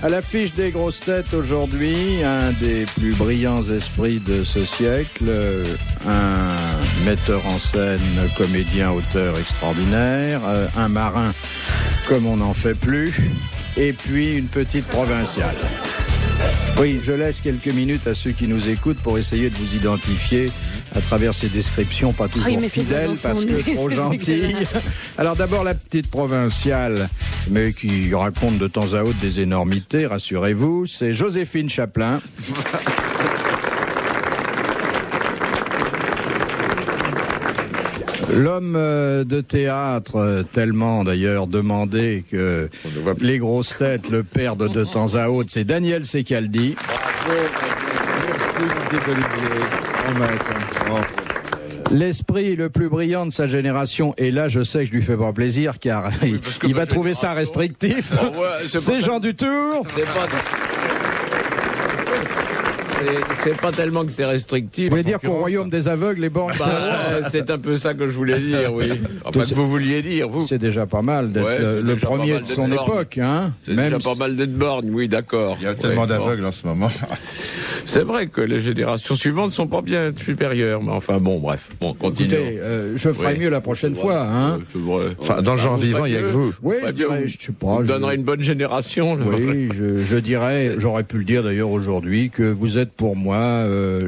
À l'affiche des grosses têtes aujourd'hui, un des plus brillants esprits de ce siècle, un metteur en scène, comédien, auteur extraordinaire, un marin comme on n'en fait plus, et puis une petite provinciale. Oui, je laisse quelques minutes à ceux qui nous écoutent pour essayer de vous identifier à travers ces descriptions pas toujours fidèles parce que trop gentilles. Alors d'abord la petite provinciale, mais qui raconte de temps à autre des énormités, rassurez-vous, c'est Joséphine Chaplin. L'homme de théâtre, tellement d'ailleurs demandé que les grosses têtes le perdent de temps à autre, c'est Daniel Secaldi. Bravo, merci Olivier. L'esprit le plus brillant de sa génération, et là je sais que je lui fais pas plaisir car il va trouver ça restrictif. Oh ouais, c'est Jean Dutour. C'est pas tellement que c'est restrictif. Vous voulez dire qu'au royaume des aveugles, les bornes... C'est un peu ça que je voulais dire, oui. Enfin, que vous vouliez dire, vous. C'est déjà pas mal d'être le premier de son époque. Hein. C'est déjà pas mal d'être borgne, oui, d'accord. Il y a tellement d'aveugles en ce moment. C'est vrai que les générations suivantes ne sont pas bien supérieures, mais enfin bon, bref, bon, continuons. Écoutez, je ferai mieux la prochaine fois. Hein. Enfin, dans le genre vivant, il n'y a que vous. Oui, je sais pas. Vous donnerez une bonne génération. Là. Oui, je dirais, j'aurais pu le dire d'ailleurs aujourd'hui, que vous êtes pour moi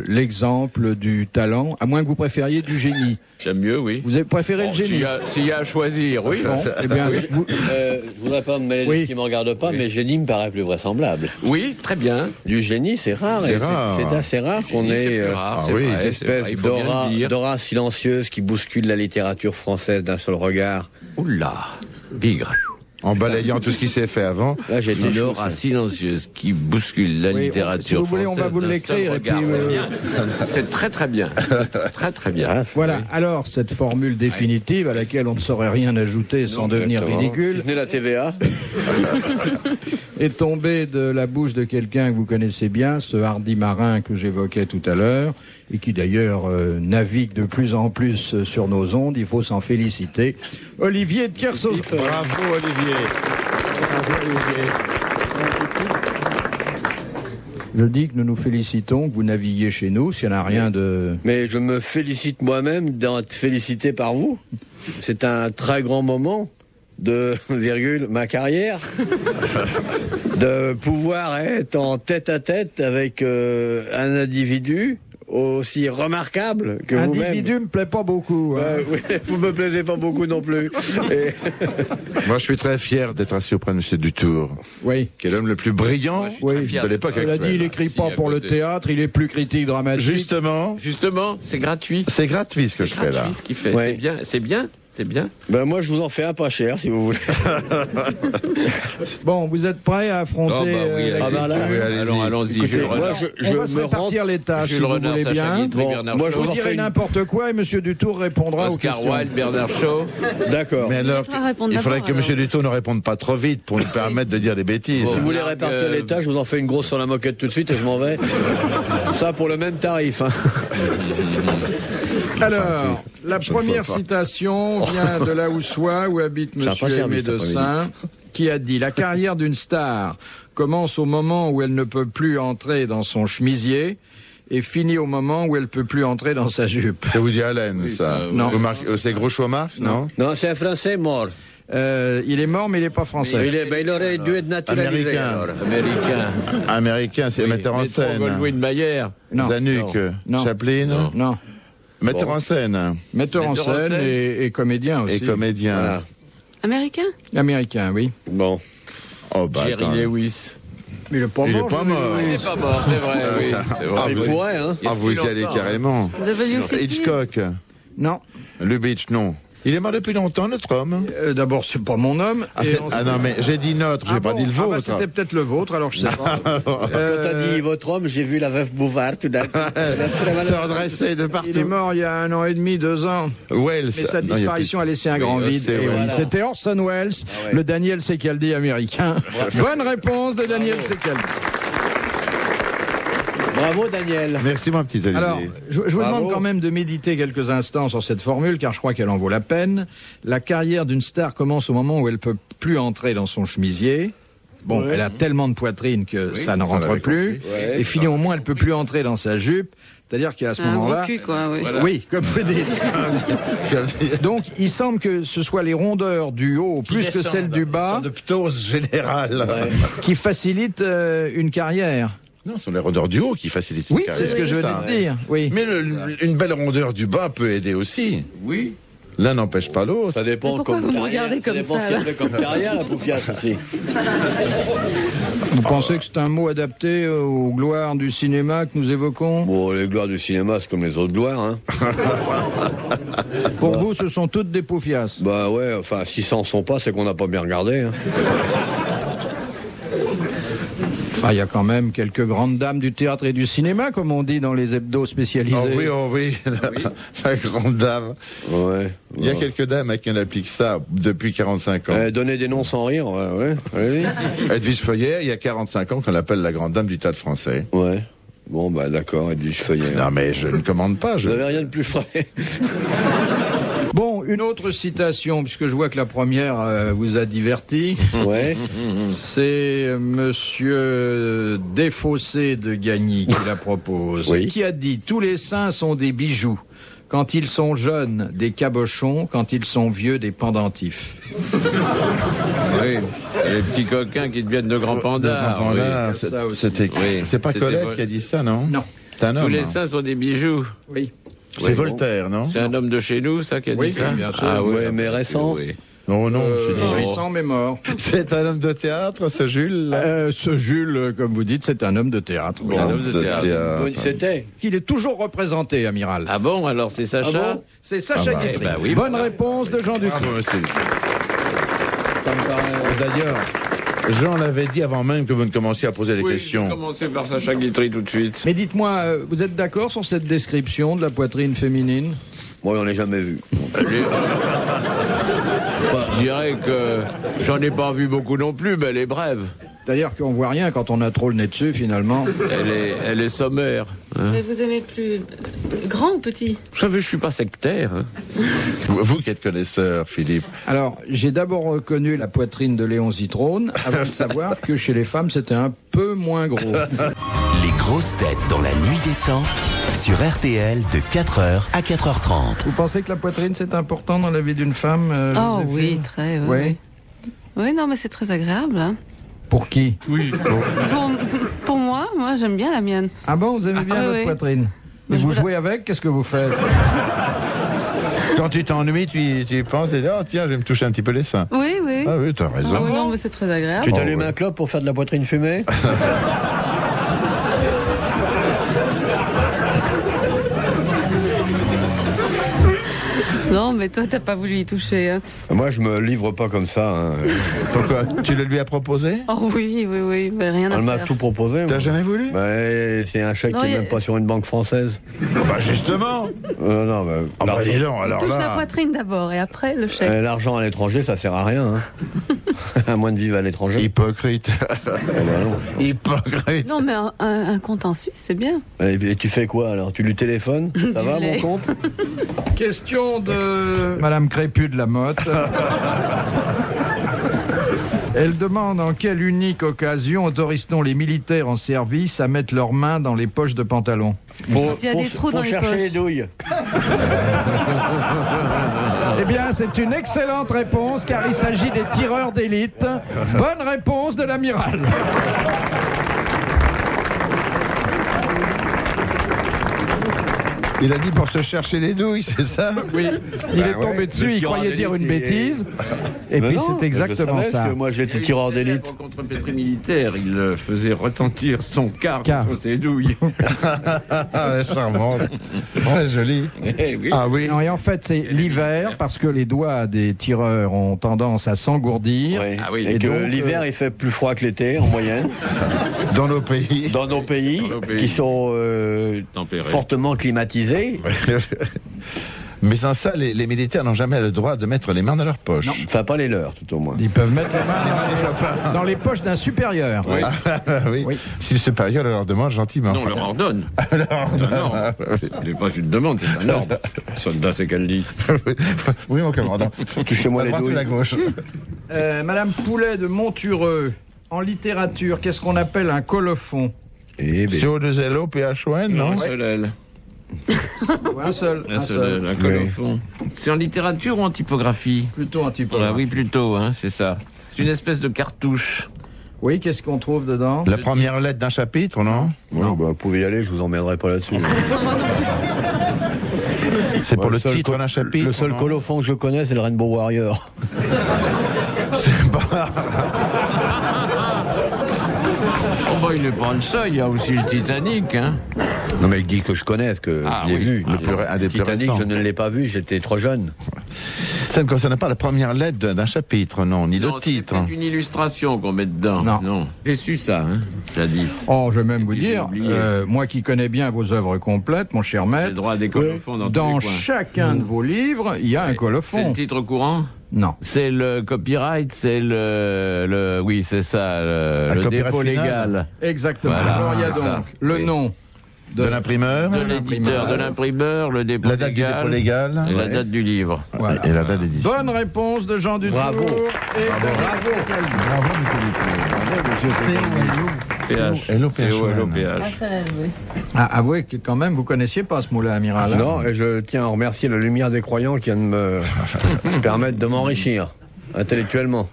l'exemple du talent, à moins que vous préfériez du génie. J'aime mieux, oui. Vous avez préféré le génie? S'il y a à choisir, oui. Bon, eh bien, je voudrais pas me mêler de ce qui ne me regarde pas, mais génie me paraît plus vraisemblable. Oui, très bien. Du génie, c'est rare. C'est rare. C'est assez rare qu'on ait une espèce d'aura silencieuse qui bouscule la littérature française d'un seul regard. Oula, bigre. En balayant tout ce qui s'est fait avant. Là, j'ai une aura silencieuse qui bouscule la littérature si vous voulez, française. On va vous l'écrire. C'est très très bien. Très très bien. Voilà. Oui. Alors cette formule définitive à laquelle on ne saurait rien ajouter sans devenir ridicule. Si ce n'est la TVA. Est tombée de la bouche de quelqu'un que vous connaissez bien, ce hardi marin que j'évoquais tout à l'heure, et qui d'ailleurs navigue de plus en plus sur nos ondes. Il faut s'en féliciter. Olivier de Kersauzon. Bravo Olivier. Bravo Olivier. Je dis que nous nous félicitons que vous naviguiez chez nous, s'il n'y en a rien de... Mais je me félicite moi-même d'être félicité par vous. C'est un très grand moment de, ma carrière, de pouvoir être en tête-à-tête avec un individu aussi remarquable que vous-même. Individu me plaît pas beaucoup. Hein. Oui, vous me plaisez pas beaucoup non plus. Et... Moi, je suis très fier d'être assis auprès de M. Dutour. Oui. Qui est l'homme le plus brillant de l'époque actuelle. Il a dit, il écrit pas pour le théâtre, il est plus critique dramatique. Justement, c'est gratuit. C'est gratuit ce que je fais là. C'est ce qu'il fait. Ouais. C'est bien. C'est bien. Ben moi, je vous en fais un pas cher, si vous voulez. Bon, vous êtes prêts à affronter... allons-y. On va se répartir les tâches, si vous voulez bien. Moi, je vous direz n'importe quoi et M. Dutour répondra aux questions. Oscar Wilde, Bernard Shaw. D'accord. Mais alors, il faudrait que M. Dutour ne réponde pas trop vite pour nous permettre de dire des bêtises. Si vous voulez répartir les tâches, je vous en fais une grosse sur la moquette tout de suite et je m'en vais. Ça pour le même tarif. Hein. Alors, la première citation vient de là où soit, où habite Monsieur Médecin, qui a dit « La carrière d'une star commence au moment où elle ne peut plus entrer dans son chemisier et finit au moment où elle ne peut plus entrer dans sa jupe. » C'est Woody Allen, ça. Non. C'est Groucho Marx, non? Non, c'est un Français mort. Il est mort, mais il n'est pas français. Il aurait dû être naturalisé. Américain, c'est metteur en scène. Goldwyn Mayer. Zanuck. Chaplin. Non. Metteur en scène. Metteur en scène et comédien aussi. Et comédien. Voilà. Américain? Américain, oui. Bon. Oh, bah, Jerry Lewis. Mais il n'est pas mort. Il n'est pas mort, c'est vrai. Il pourrait, hein. Vous y allez carrément. Hitchcock. Non. Lubitsch, non. Il est mort depuis longtemps, notre homme. D'abord, c'est pas mon homme. Non, mais j'ai dit notre, j'ai pas dit le vôtre. C'était peut-être le vôtre, alors je sais pas. Quand t'as dit votre homme, j'ai vu la veuve Bouvard tout d'un coup. Se redresser de partout. Il est mort il y a 1 an et demi, 2 ans. Wells. Mais sa disparition a laissé un grand vide. C'était Orson Welles, le Daniel Secaldi américain. Bonne réponse de Daniel Secaldi. Bravo Daniel. Merci mon petit Olivier. Alors, je vous demande quand même de méditer quelques instants sur cette formule, car je crois qu'elle en vaut la peine. La carrière d'une star commence au moment où elle peut plus entrer dans son chemisier. Bon, Ouais. elle a tellement de poitrine que ça ne rentre l'avait plus. Ouais. Et finalement, au moins, elle peut plus entrer dans sa jupe. C'est-à-dire qu'à ce Un gros moment-là... cul, quoi, oui. Voilà. Oui, comme vous dites. Donc, il semble que ce soit les rondeurs du haut, plus que celles du bas, De ptose générale. qui facilitent une carrière. Non, ce sont les rondeurs du haut qui facilitent une Oui, carrière. c'est ce que je venais ça. de dire. Oui. Mais une belle rondeur du bas peut aider aussi. Oui. L'un n'empêche pas l'autre. Ça dépend Mais pourquoi comme vous me carrière, regardez comme dépend ça, ce qu'elle là fait comme carrière, la poufiasse aussi. Vous pensez que c'est un mot adapté aux gloires du cinéma que nous évoquons? Bon, les gloires du cinéma, c'est comme les autres gloires, hein. Pour vous, ce sont toutes des poufiasses. Bah ouais, enfin, si ça en sont pas, c'est qu'on n'a pas bien regardé, hein. Enfin, il y a quand même quelques grandes dames du théâtre et du cinéma, comme on dit dans les hebdos spécialisés. Oh oui, la grande dame. Ouais. Il y a quelques dames à qui on applique ça depuis 45 ans. Donner des noms sans rire, ouais. Edwige Feuillère, il y a 45 ans qu'on l'appelle la grande dame du théâtre français. Ouais. Bon, bah d'accord, Edwige Feuillère. Non mais je ne commande pas. Vous n'avez rien de plus frais. Bon, une autre citation, puisque je vois que la première vous a diverti. Ouais. C'est Monsieur Desfossés de Gagny qui la propose, Oui. qui a dit « Tous les saints sont des bijoux. Quand ils sont jeunes, des cabochons. Quand ils sont vieux, des pendentifs. Oui. Et les petits coquins qui deviennent de grands pandards. Grand oui. Panda, ça aussi. c'était. Oui. C'est pas C'était Colette Vol- qui a dit ça, non » Non. C'est un Tous homme. les hein. saints sont des bijoux. Oui. C'est Oui, Voltaire, non C'est un homme de chez nous, ça, qui a Oui, dit ça bien sûr. Ah oui, Ouais, mais récent. Oui. Oh non, je dis non. Récent mais mort. C'est un homme de théâtre, ce Jules là Ce Jules, comme vous dites, c'est un homme de théâtre. Un homme de théâtre. Bon, c'était. Il est toujours représenté, amiral. Ah bon, alors c'est Sacha Ah bon C'est Sacha Ah bah, Guitry. eh ben oui, Bonne voilà. réponse de Jean Ducrot. Bravo, monsieur. Ça me paraît. D'ailleurs, Jean l'avait dit avant même que vous ne commenciez à poser les Oui, questions. commencez par Sacha Guitry tout de suite. Mais dites-moi, vous êtes d'accord sur cette description de la poitrine féminine? Bon, on l'a jamais vu. Je dirais que j'en ai pas vu beaucoup non plus, mais elle est brève. C'est-à-dire qu'on voit rien quand on a trop le nez dessus, finalement. Elle est sommaire. Hein. Mais vous aimez plus grand ou petit? Vous savez, je suis pas sectaire. Hein. Vous qui êtes connaisseur, Philippe. Alors, j'ai d'abord reconnu la poitrine de Léon Zitrone, avant de savoir que chez les femmes, c'était un peu moins gros. Les grosses têtes dans la nuit des temps sur RTL de 4h à 4h30. Vous pensez que la poitrine, c'est important dans la vie d'une femme Oh Joséphine? oui, très, oui. Oui. Oui, oui, non, mais c'est très agréable. Hein. Pour qui? Oui. Pour moi j'aime bien la mienne. Ah bon, vous aimez bien oui, votre oui. poitrine? Mais Et je vous vous la- jouez avec? Qu'est-ce que vous faites? Quand tu t'ennuies, tu y penses et dis, oh tiens, je vais me toucher un petit peu les seins. Oui, oui. Ah oui, t'as Ah raison. oui, non, mais c'est très agréable. Tu Oh, t'allumes ouais. un clope pour faire de la poitrine fumée? Non, mais toi, t'as pas voulu y toucher. Hein. Moi, je me livre pas comme ça, hein. Pourquoi? Tu le lui as proposé? Oh oui, mais rien à Elle m'a faire. tout proposé. T'as moi. jamais voulu? Bah, c'est un chèque Non, qui il y est a- même pas sur une banque française. Bah justement. Non, bah, Ah bah l'argent- dis donc, alors Touche la là. poitrine d'abord et après le chèque. L'argent à l'étranger, ça sert à rien. Hein. À moins de vivre à l'étranger. Hypocrite. Hypocrite. Non, mais un compte en Suisse, c'est bien. Et tu fais quoi alors? Tu lui téléphones? Ça va lait. mon compte? Question de Madame Crépu de la Motte. Elle demande en quelle unique occasion autorise-t-on les militaires en service à mettre leurs mains dans les poches de pantalon? Quand il y a des trous dans les chercher poches. les douilles. Eh bien, c'est une excellente réponse car il s'agit des tireurs d'élite. Bonne réponse de l'amiral. Il a dit pour se chercher les douilles, c'est ça? Oui, il est ouais, tombé dessus, le il tireur croyait dire une d'élite, bêtise. Et puis c'est exactement ça. Moi, j'étais tireur d'élite. Pour contre-pétri militaire, il faisait retentir son quart Quart. contre ses douilles. Ah, elle est charmante. Ouais, jolie. Eh oui. Ah oui. Non, et en fait, c'est l'hiver parce que les doigts des tireurs ont tendance à s'engourdir. Ouais. Ah oui, Et et que donc, l'hiver, il fait plus froid que l'été, en moyenne. Dans nos pays. Dans nos pays, Dans nos pays. qui sont Tempéré. fortement climatisés. Mais sans ça, les militaires n'ont jamais le droit de mettre les mains dans leurs poches. Enfin, pas les leurs, tout au moins. Ils peuvent mettre les mains dans les poches d'un supérieur. Oui. oui. Oui. Si le supérieur leur demande gentiment. Non, on leur ordonne. Non, ce n'est pas une demande, c'est un ordre. Soldat, c'est qu'elle dit. Oui, mon commandant. Touchez-moi La les droite ou douilles. la gauche? Madame Poulet de Montureux En littérature, qu'est-ce qu'on appelle un colophon? CO2LO, PH1, non? Un seul L. Un seul. Un colophon. C'est en littérature ou en typographie? Plutôt un type. Oui, plutôt, hein, c'est ça. C'est une espèce de cartouche. Oui, qu'est-ce qu'on trouve dedans? La première lettre d'un chapitre, non? Non, bah, vous pouvez y aller, je vous emmènerai pas là-dessus. C'est pour Ouais, le titre d'un chapitre. Le seul non? colophon que je connais, c'est le Rainbow Warrior. C'est pas... Oh, bah, il n'est pas le seul, il y a aussi le Titanic, hein. Non, mais il dit que je connais, parce que Ah, je l'ai oui. vu. un des plus Titanic, récents. je ne l'ai pas vu, j'étais trop jeune. Ça ne concerne pas la première lettre d'un chapitre, non, ni Non, le titre. C'est une illustration qu'on met dedans. Non. J'ai su ça, hein, jadis. Oh, je vais même vous puis j'ai dire, oublié. moi qui connais bien vos œuvres complètes, mon cher J'ai le maître, droit à des colophons dans tous dans les coins. chacun de vos livres, il y a un C'est colophon. le titre courant? Non. C'est le copyright, c'est le oui, c'est ça, le copyright dépôt final. légal. Exactement. Voilà, Alors, il y a c'est ça. donc le Oui. nom De l'imprimeur, De l'éditeur, de l'imprimeur, le dépôt la date du dépôt légal, et la date du livre. Voilà. et la date d'édition. Bonne réponse de Jean Dutour. Bravo. Et Bravo, Ah, ça l'a joué. Ah, avouez que quand même, vous connaissiez pas ce mot-là, amiral. hein? Non, et je tiens à remercier la lumière des croyants qui vient de me permettre de m'enrichir intellectuellement.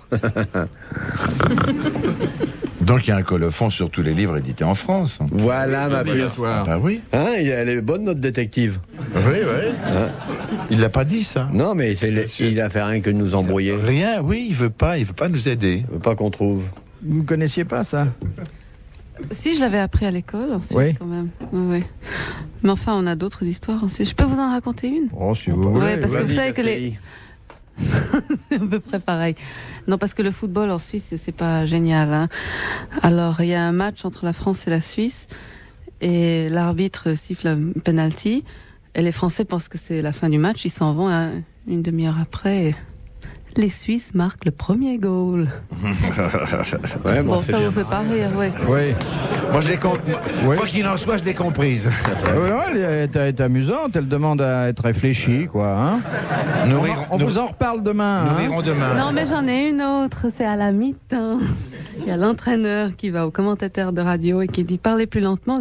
Donc il y a un colophon sur tous les livres édités en France. Voilà ma puce. Obligatoire. Ah oui. Hein, elle est bonne, notre détective. Oui, oui. Il l'a pas dit ça. Non, mais il a fait rien que de nous embrouiller. Rien, oui, il veut pas nous aider. Il veut pas qu'on trouve. Vous ne connaissiez pas ça? Si, je l'avais appris à l'école en Suisse, Oui. quand même. Oui, oui. Mais enfin, on a d'autres histoires en Suisse. Je peux vous en raconter une? Oh, si vous voulez. Ouais, parce que oui. vous savez que les... C'est à peu près pareil. Non, parce que le football en Suisse, c'est pas génial. Hein. Alors, il y a un match entre la France et la Suisse, et l'arbitre siffle un penalty, et les Français pensent que c'est la fin du match, ils s'en vont hein, une demi-heure après, et les Suisses marquent le premier goal. Ouais, Bon, c'est ça bien. vous fait pas rire, ouais. Oui. Moi, je l'ai Oui. Moi, qu'il en soit, je l'ai comprise. Elle est amusante, elle demande à être réfléchie, quoi. Hein? On vous en reparle demain. Nous hein? rirons demain. Non, mais j'en ai une autre, c'est à la mi-temps. Il y a l'entraîneur qui va au commentateur de radio et qui dit « Parlez plus lentement,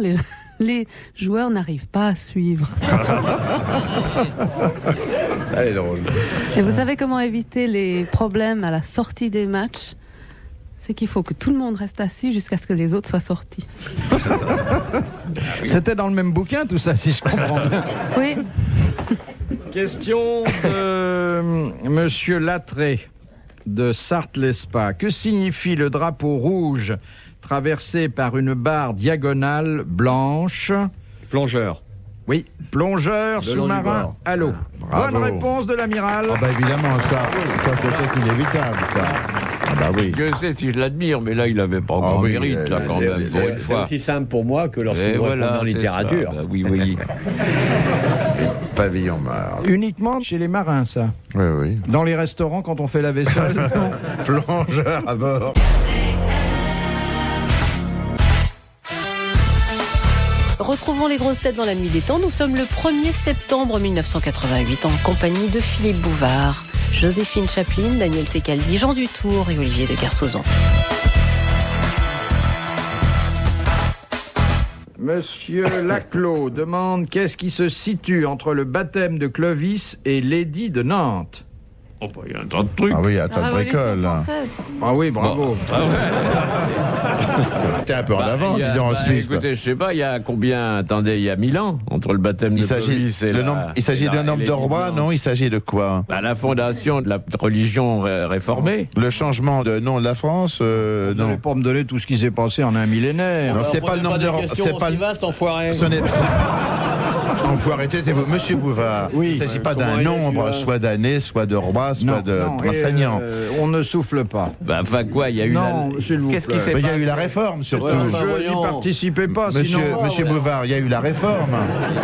les joueurs n'arrivent pas à suivre. » Elle est drôle. Et vous savez comment éviter les problèmes à la sortie des matchs? C'est qu'il faut que tout le monde reste assis jusqu'à ce que les autres soient sortis. C'était dans le même bouquin, tout ça, si je comprends bien. Oui, Question de Monsieur Latré de Sarthe-l'Espa. Que signifie le drapeau rouge traversé par une barre diagonale blanche? Plongeur. Oui, plongeur Le long du sous-marin bord. à l'eau. Bravo. Bonne réponse de l'amiral. Ah bah évidemment, ça c'était inévitable, ça. Ah bah oui. Dieu sait si je l'admire, mais là, il n'avait pas grand oui, mérite, là, quand c'est- même, pour une C'est fois. aussi simple pour moi que lorsque Et vous répondez en c'est littérature. ça. Bah oui, oui. Pavillon Mar. Uniquement chez les marins, ça. Oui, oui. Dans les restaurants, quand on fait la vaisselle. Plongeur à bord. Retrouvons les grosses têtes dans la nuit des temps. Nous sommes le 1er septembre 1988 en compagnie de Philippe Bouvard, Joséphine Chaplin, Daniel Secaldi, Jean Dutour et Olivier de Kersauzon. Monsieur Laclos demande qu'est-ce qui se situe entre le baptême de Clovis et l'édit de Nantes. Oh, bah, il y a un tas de trucs. Ah oui, il y a un la tas de Révolution bricoles. française. Ah oui, bravo. Ah ouais. T'es un peu en Bah, avance, il y a- dis donc, en bah, Suisse. écoutez, je sais pas, il y a combien? Attendez, il y a 1000 ans entre le baptême de Il s'agit Clovis et il s'agit d'un nombre de rois, non? Il s'agit de quoi? Bah, la fondation de la religion réformée. Le changement de nom de la France, Vous n'allez non. pas me donner tout ce qui s'est passé en un millénaire. Non, c'est pas le nombre de rois. C'est pas le. vaste, enfoiré. Ce n'est. Enfoiré, taisez-vous. Monsieur Bouvard, Oui. il ne s'agit pas Comment d'un il est, nombre, celui-là soit d'années, soit de rois, soit de et, d'enseignants. on ne souffle pas. Bah, enfin quoi, il y a eu Non, s'il vous Qu'est-ce qui plaît. s'est Mais il y a passé? eu la réforme, surtout. Ouais, enfin, Je n'y voyons. participais pas, Monsieur, sinon... Monsieur Bouvard, il y a eu la réforme.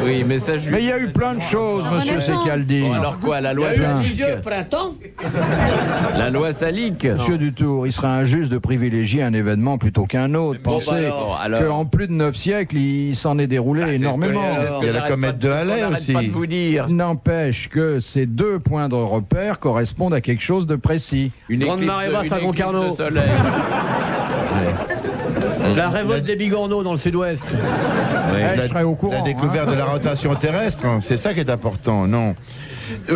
Oui, mais ça, Mais il y a eu plein de choses, La monsieur Renaissance. Secaldi. Bon, alors quoi, la loi salique? printemps. La loi salique? Monsieur Dutour, il serait injuste de privilégier un événement plutôt qu'un autre. Bon, Pensez bah alors. qu'en plus de 9 siècles, il s'en est déroulé Ah, c'est ce que- énormément. c'est ce que Il y a la j'arrête comète pas de Halley on n'arrête aussi. pas de vous dire. Il n'empêche que ces 2 points de repère correspondent à quelque chose de précis. Une Grande éclipse marée basse à une éclipse Concarneau. de soleil. La révolte des bigorneaux dans le sud-ouest. Je serais au courant. La découverte de la rotation terrestre, c'est ça qui est important, non?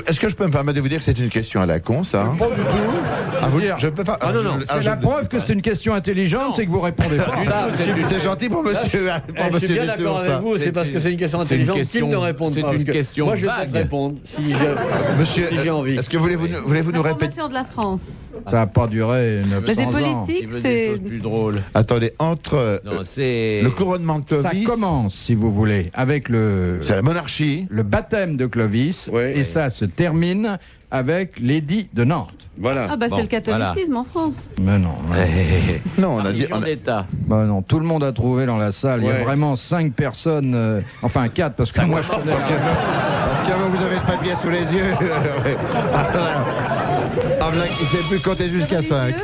Est-ce que je peux me permettre de vous dire que c'est une question à la con, ça? Pas du tout. Ah, je peux pas. C'est la preuve que c'est une question intelligente, c'est que vous répondez pas. C'est gentil pour monsieur. Je suis bien d'accord avec vous, c'est parce que c'est une question intelligente qu'il ne répond pas. C'est une question moi, je vais vague. te répondre si j'ai envie. Est-ce que voulez-vous nous répéter? Information de la France. Ça n'a pas duré 900 Mais c'est ans. politique, Des c'est... choses plus drôles. Attendez, entre Non, c'est... le couronnement de Ça Clovis, commence, si vous voulez, avec le c'est la monarchie. baptême de Clovis, Oui. et ça se termine avec l'édit de Nantes. Voilà. Ah bah Bon, c'est le catholicisme en France. Mais non, Non, on a dit. Religion d'État. bah non, tout le monde a trouvé dans la salle. Il y a Ouais. vraiment 5 personnes, enfin 4, parce que moi je connais Parce qu'avant vous avez le papier sous les yeux. Ah, là, il ne sait plus compter jusqu'à 5.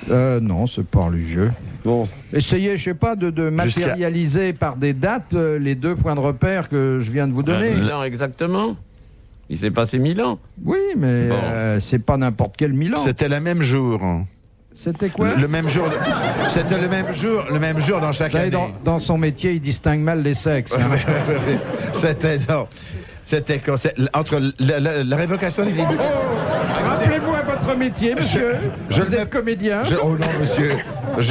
non, c'est pas religieux. Bon. Essayez, je sais pas, de matérialiser par des dates les 2 points de repère que je viens de vous donner. 1000 ans exactement. Il s'est passé 1000 ans. Oui, mais Bon. c'est pas n'importe quel Milan. C'était le même jour. C'était quoi? Le même jour. C'était le même jour dans chaque Vous savez, année. dans son métier, il distingue mal les sexes. Hein. C'était non. C'était quand entre la révocation des libertés. Rappelez-moi votre métier, monsieur. Je Vous le êtes comédien. Oh non, monsieur.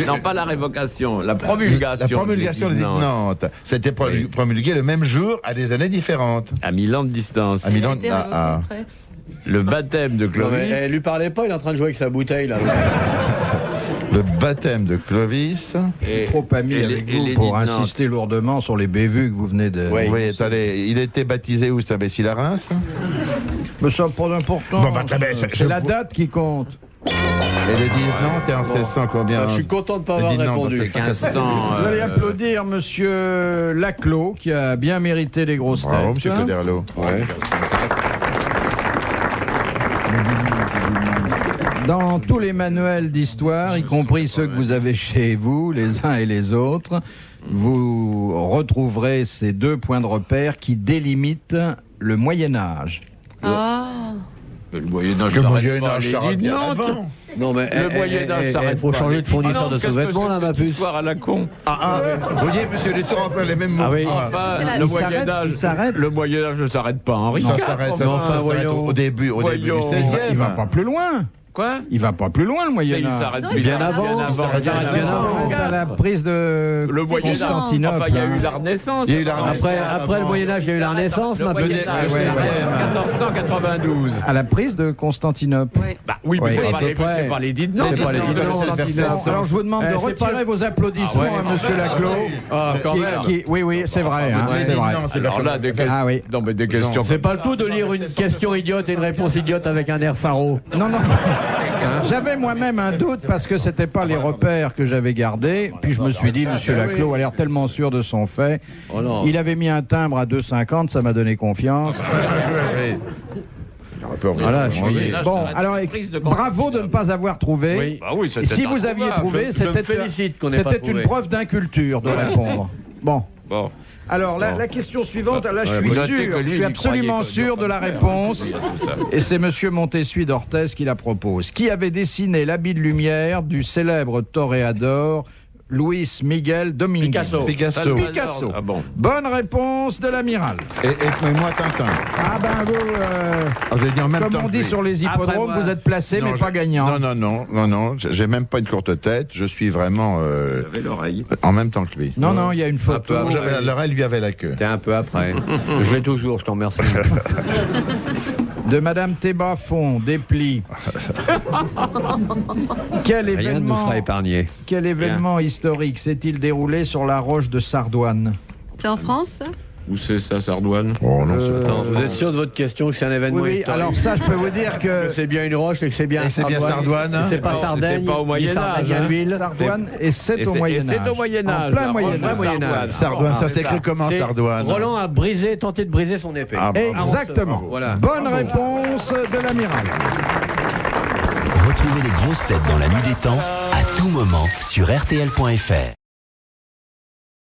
Non, pas la révocation, la promulgation. La promulgation de l'édit de Nantes. Nantes. C'était Oui. promulgué le même jour à des années différentes. À 1000 ans de distance. À Milan. Été révoqué après. Le baptême de Non, mais, Clovis. lui parlez pas, il est en train de jouer avec sa bouteille là. Le baptême de Clovis. Et, Trop ami et avec les- et vous l'édit pour de Nantes. insister lourdement sur les bévues que vous venez de... Oui. Oui, attendez, il était baptisé où, cet imbécile à Reims? Mais ça n'a pas d'importance. Bon, bah, très bien, C'est la date qui compte. Et les 10 non, c'est en 1600 combien? Je suis content de ne pas avoir Les dix, non, répondu. c'est 1500. Vous allez applaudir monsieur Laclos, qui a bien mérité les grosses Bravo, têtes. monsieur Coderlo. Ouais. Dans tous les manuels d'histoire, y compris ceux que vous avez chez vous, les uns et les autres, vous retrouverez ces 2 points de repère qui délimitent le Moyen-Âge. Ah. Le Moyen-Âge Le s'arrête Moyen-Âge pas, s'arrête l'édit de bien Nantes. avant. Non mais Le Moyen-Âge s'arrête faut pas. changer de fournisseur Ah non, de qu'est-ce que sous-vêtements là, c'est ma que cette puce. histoire à la con. Vous voyez, monsieur, les tours emploient les mêmes mots. Ah oui. Enfin, C'est la- le il s'arrête, Moyen-Âge. il s'arrête. Le Moyen-Âge ne s'arrête pas en Ça Henri s'arrête, IV. ça enfin, s'arrête voyons. au début du Voyons. 16e. Il va pas plus loin. Quoi? Il va pas plus loin, le Mais il Moyen-Âge. s'arrête Non, bien, il s'arrête avant. avant. Il s'arrête bien avant. À la prise de Le Moyen-Âge. Constantinople. Enfin, il y a hein. eu la Renaissance. Il y a eu la Renaissance. Après le Moyen-Âge, il y a eu la Renaissance, Le ma puce. Moyen-Âge, ouais, c'est ouais. 1492. À la prise de Constantinople. Oui. Bah oui, mais Ouais, c'est à pas peu les- près. c'est pas l'édit de Nantes. C'est pas les l'édit de Nantes, c'est le verset. Alors, alors, je vous demande de c'est retirer pas- vos applaudissements Ah ouais. à monsieur Laclos. Ah, quand même. Oui, oui, c'est vrai. hein, Ouais, c'est vrai. non, c'est Alors là, des questions. Ah oui. Non, mais des questions. C'est pas le tout de lire une question idiote et une réponse idiote avec un air faro. Non, non. J'avais moi-même un doute parce que c'était pas les repères que j'avais gardés. Puis je me suis dit, monsieur Laclos a l'air tellement sûr de son fait. Oh non. Il avait mis un timbre à 2,50, ça m'a donné confiance. Voilà, je suis- Là, Bon, j'arrête alors la prise de bravo de ne pas avoir trouvé. Oui. Bah oui, Et c'était si vous aviez introuvable. trouvé, Je me c'était félicite qu'on n'ait pas c'était une trouvé. preuve d'inculture de répondre. Bon. Bon. Alors, la, Bon. la question suivante, là, je Ouais, suis vous notez que sûr, lui, je il suis y absolument croyait que sûr de la Dieu réponse. faire, tout ça. Et c'est monsieur Montessuie d'Orthez qui la propose. Qui avait dessiné l'habit de lumière du célèbre toréador Luis Miguel Dominguez? Picasso. Picasso. Ah bon. Bonne réponse de l'amiral. Et moi, Tintin. Ah ben vous, Ah, j'ai dit en même comme temps on que dit lui. sur les hippodromes, Après, moi- vous êtes placé Non, mais je- pas gagnant. Non, j'ai même pas une courte tête, je suis vraiment J'avais l'oreille. en même temps que lui. Non, non, il y a une photo. peu avant. J'avais l'oreille, lui avait la queue. T'es un peu après. Je l'ai toujours, je t'en remercie. De Madame Thébafond, Desplis. Quel Rien ne nous événement, sera épargné. quel événement historique s'est-il déroulé sur la roche de Sardoine? C'est en France, ça? Où c'est ça, Sardoine? Oh non, c'est Attends, vous êtes sûr de votre question que c'est un événement Oui, oui, historique? alors ça, je peux vous dire que Que c'est bien une roche et que c'est bien Et c'est bien Sardoine, Et c'est pas Non, Sardaigne, c'est pas au ni Moyen-Âge, Sardaigne à hein. l'huile. Sardoine, et c'est Et au c'est- Moyen-Âge. et c'est au Moyen-Âge, En plein la roche Moyen-Âge. de Sardoine. Sardoine, Ah, ça c'est s'écrit ça. comment, C'est Sardoine? Roland a tenté de briser son épée. Ah, bravo. Exactement. Voilà. Bonne réponse de l'amiral. Retrouvez les grosses têtes dans la nuit des temps à tout moment sur RTL.fr.